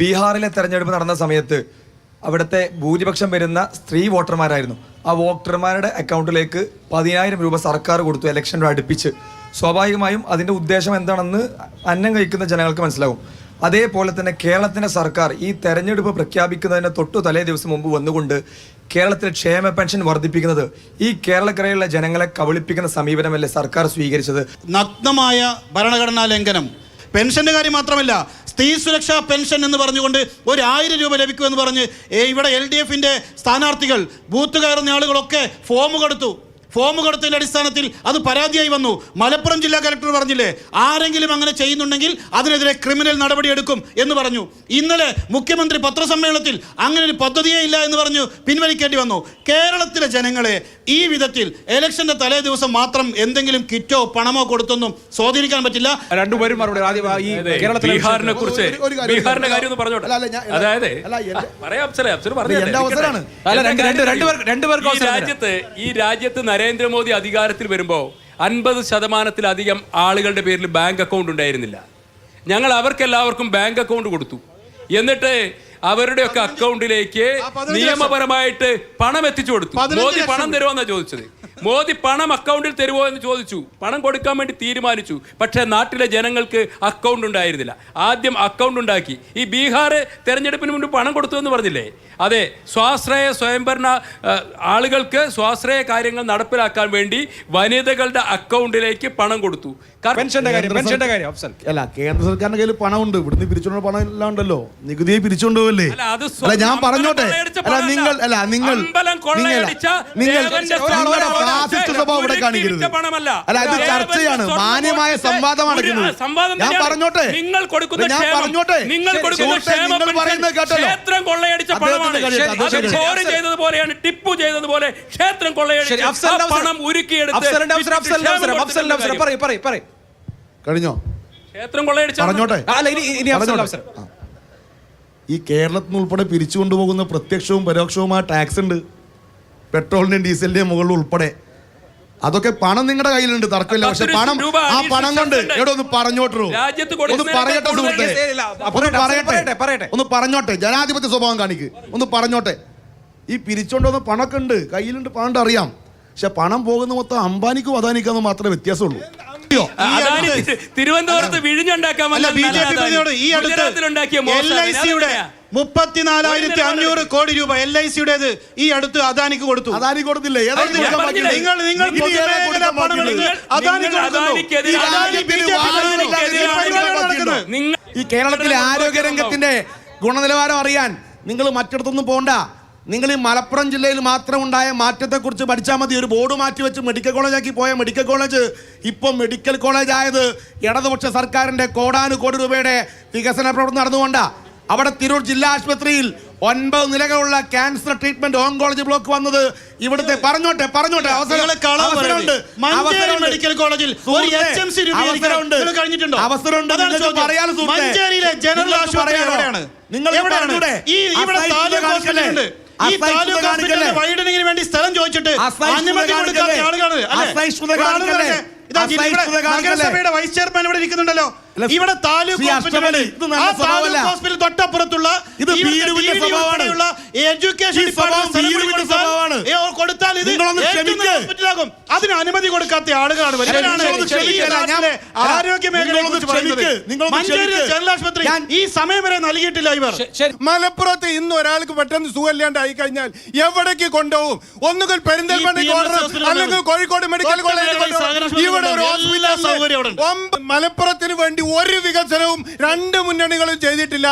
ബീഹാറിലെ തെരഞ്ഞെടുപ്പ് നടന്ന സമയത്ത് അവിടുത്തെ ഭൂരിപക്ഷം വരുന്ന സ്ത്രീ വോട്ടർമാരായിരുന്നു. ആ വോട്ടർമാരുടെ അക്കൗണ്ടിലേക്ക് 10,000 രൂപ സർക്കാർ കൊടുത്തു ഇലക്ഷനോട് അടുപ്പിച്ച്. സ്വാഭാവികമായും അതിൻ്റെ ഉദ്ദേശം എന്താണെന്ന് അന്നം കഴിക്കുന്ന ജനങ്ങൾക്ക് മനസ്സിലാവും. അതേപോലെ തന്നെ കേരളത്തിൻ്റെ സർക്കാർ ഈ തെരഞ്ഞെടുപ്പ് പ്രഖ്യാപിക്കുന്നതിന് തൊട്ടു തലേ ദിവസം മുമ്പ് വന്നുകൊണ്ട് കേരളത്തിലെ ക്ഷേമ പെൻഷൻ വർദ്ധിപ്പിക്കുന്നത് ഈ കേരളക്കരയിലുള്ള ജനങ്ങളെ കബളിപ്പിക്കുന്ന സമീപനമല്ലേ സർക്കാർ സ്വീകരിച്ചത്? നഗ്നമായ ഭരണഘടനാ ലംഘനം. പെൻഷൻ്റെ കാര്യം മാത്രമല്ല, സ്ത്രീ സുരക്ഷാ പെൻഷൻ എന്ന് പറഞ്ഞുകൊണ്ട് 1,000 രൂപ ലഭിക്കുമെന്ന് പറഞ്ഞ് ഇവിടെ LDF-ന്റെ സ്ഥാനാർത്ഥികൾ ബൂത്ത് കയറുന്ന ആളുകളൊക്കെ ഫോം കൊടുത്തതിൻ്റെ അടിസ്ഥാനത്തിൽ അത് പരാതിയായി വന്നു. മലപ്പുറം ജില്ലാ കലക്ടർ പറഞ്ഞില്ലേ, ആരെങ്കിലും അങ്ങനെ ചെയ്യുന്നുണ്ടെങ്കിൽ അതിനെതിരെ ക്രിമിനൽ നടപടിയെടുക്കും എന്ന് പറഞ്ഞു. ഇന്നലെ മുഖ്യമന്ത്രി പത്രസമ്മേളനത്തിൽ അങ്ങനെ ഒരു പദ്ധതിയേ ഇല്ല എന്ന് പറഞ്ഞു പിൻവലിക്കേണ്ടി വന്നു. കേരളത്തിലെ ജനങ്ങളെ ഈ വിധത്തിൽ ഇലക്ഷന്റെ തലേ ദിവസം മാത്രം എന്തെങ്കിലും കിറ്റോ പണമോ കൊടുത്തൊന്നും സ്വാധീനിക്കാൻ പറ്റില്ല. രണ്ടുപേരും ബീഹാറിനെ കുറിച്ച് ബീഹാറിന്റെ കാര്യം ഒന്ന് പറഞ്ഞോട്ടെ. അതായത് ഈ രാജ്യത്ത് നരേന്ദ്രമോദി അധികാരത്തിൽ വരുമ്പോൾ 50%-ലധികം ആളുകളുടെ പേരിൽ ബാങ്ക് അക്കൗണ്ട് ഉണ്ടായിരുന്നില്ല. ഞങ്ങൾ അവർക്കെല്ലാവർക്കും ബാങ്ക് അക്കൗണ്ട് കൊടുത്തു. എന്നിട്ട് അവരുടെയൊക്കെ അക്കൗണ്ടിലേക്ക് നിയമപരമായിട്ട് പണം എത്തിച്ചു കൊടുത്തു. മോദി പണം തരുമോന്നാ ചോദിച്ചത്. മോദി പണം അക്കൗണ്ടിൽ തരുമോ എന്ന് ചോദിച്ചു. പണം കൊടുക്കാൻ വേണ്ടി തീരുമാനിച്ചു. പക്ഷേ നാട്ടിലെ ജനങ്ങൾക്ക് അക്കൗണ്ട് ഉണ്ടായിരുന്നില്ല. ആദ്യം അക്കൗണ്ട് ഉണ്ടാക്കി. ഈ ബീഹാർ തെരഞ്ഞെടുപ്പിന് മുൻപ് പണം കൊടുത്തു എന്ന് പറഞ്ഞില്ലേ? അതെ, സ്വാശ്രയ സ്വയംഭരണ ആളുകൾക്ക് സ്വാശ്രയ കാര്യങ്ങൾ നടപ്പിലാക്കാൻ വേണ്ടി വനിതകളുടെ അക്കൗണ്ടിലേക്ക് പണം കൊടുത്തു. അല്ല, കേന്ദ്ര സർക്കാരിന്റെ കയ്യിൽ പണമുണ്ട്. ഇവിടുന്ന് പിരിച്ചുകൊണ്ട് പണം എല്ലാം ഉണ്ടല്ലോ, നികുതിയെ പിരിച്ചുകൊണ്ടുപോകല്ലേ? ഞാൻ പറഞ്ഞോട്ടെ, സ്വഭാവം ഇവിടെ കാണിക്കരുത്. അല്ല, ഇത് ചർച്ചയാണ്, മാന്യമായ സംവാദം നടക്കുന്നത്. ഞാൻ പറഞ്ഞോട്ടെ, നിങ്ങൾ പറയുന്നത് കേട്ടല്ലോ. ടിപ്പു ചെയ്തതുപോലെ ക്ഷേത്രം കൊള്ളയടിച്ച് പണം ഉരുക്കിയെടുത്ത് കഴിഞ്ഞോ? ക്ഷേത്രം കൊള്ളയടിച്ച് പറഞ്ഞോട്ടെ. ഈ കേരളത്തിൽ നിന്ന് ഉൾപ്പെടെ പിരിച്ചു കൊണ്ടുപോകുന്ന പ്രത്യക്ഷവും പരോക്ഷവുമായ ടാക്സ് ഉണ്ട്, പെട്രോളിന്റെയും ഡീസലിന്റെയും മുകളിൽ ഉൾപ്പെടെ. അതൊക്കെ പണം നിങ്ങളുടെ കയ്യിലുണ്ട്, തർക്കമില്ല. പക്ഷെ പണം, ആ പണം കൊണ്ട് എവിടെ ഒന്ന് പറഞ്ഞോട്ടു, ഒന്ന് പറഞ്ഞോട്ടെ, ജനാധിപത്യ സ്വഭാവം കാണിക്ക്, ഒന്ന് പറഞ്ഞോട്ടെ. ഈ പിരിച്ചോണ്ടുവന്ന പണമൊക്കെ ഉണ്ട്, കയ്യിലുണ്ട്, പണ്ട് അറിയാം. പക്ഷെ പണം പോകുന്ന മൊത്തം അംബാനിക്കും അദാനിക്കും മാത്രമേ വ്യത്യാസമുള്ളൂ. തിരുവനന്തപുരത്ത് വിഴിഞ്ഞുണ്ടാക്കാൻ 34,500 കോടി രൂപ LIC-യുടേത് ഈ അടുത്ത് അദാനിക്ക് കൊടുത്തു. അദാനി കൊടുത്തില്ലേ? ഈ കേരളത്തിലെ ആരോഗ്യരംഗത്തിന്റെ ഗുണനിലവാരം അറിയാൻ നിങ്ങൾ മറ്റിടത്തൊന്നും പോണ്ട. നിങ്ങൾ ഈ മലപ്പുറം ജില്ലയിൽ മാത്രം ഉണ്ടായ മാറ്റത്തെക്കുറിച്ച് പഠിച്ചാൽ മതി. ഒരു ബോർഡ് മാറ്റി വെച്ച് മെഡിക്കൽ കോളേജാക്കി പോയ മെഡിക്കൽ കോളേജ് ഇപ്പം മെഡിക്കൽ കോളേജ് ആയത് ഇടതുപക്ഷ സർക്കാരിൻ്റെ കോടാനുകോടി രൂപയുടെ വികസന പ്രവർത്തനം നടന്നുകൊണ്ടാണ്. അവിടെ തിരൂർ ജില്ലാ ആശുപത്രിയിൽ 9 നിലകളുള്ള ക്യാൻസർ ട്രീറ്റ്മെന്റ് ഓങ്കോളജി ബ്ലോക്ക് വന്നത് ഇവിടുത്തെ. പറഞ്ഞോട്ടെ അവസരമുണ്ട്. മെഡിക്കൽ കോളേജിൽ മഞ്ചേരിയിലെ ജനറൽ ആശുപത്രി എവിടെയാണ്? വൈഡനിങ്ങിന് വേണ്ടി സ്ഥലം ചോദിച്ചിട്ട് അനുമതി കൊടുക്കാത്ത ആളുകളാണ്. നഗരസഭയുടെ വൈസ് ചെയർമാൻ ഇവിടെ ഇരിക്കുന്നുണ്ടല്ലോ. ഇവിടെ താലൂക്ക് ഹോസ്പിറ്റൽ തൊട്ടപ്പുറത്തുള്ള എഡ്യൂക്കേഷൻ കൊടുത്താൽ ഇത് ഹോസ്പിറ്റലാകും. അതിന് അനുമതി കൊടുക്കാത്ത ആളുകളാണ് ആരോഗ്യ മേഖലയെ കുറിച്ച് പറയുന്നത്. മഞ്ചേരി ജനറൽ ആശുപത്രി ഈ സമയം വരെ നൽകിയിട്ടില്ല ഇവർ. മലപ്പുറത്ത് ഇന്ന് ഒരാൾക്ക് പെട്ടെന്ന് സുഖമില്ലാണ്ടായി കഴിഞ്ഞാൽ എവിടേക്ക് കൊണ്ടുപോകും? ഒന്നുകിൽ പെരിന്തൽമണ്ണ അല്ലെങ്കിൽ കോഴിക്കോട് മെഡിക്കൽ കോളേജ്. ഇവിടെ ഒരു ഹോസ്പിറ്റൽ മലപ്പുറത്തിന് വേണ്ടി ഒരു വികസനവും രണ്ട് മുന്നണികളും ചെയ്തിട്ടില്ല.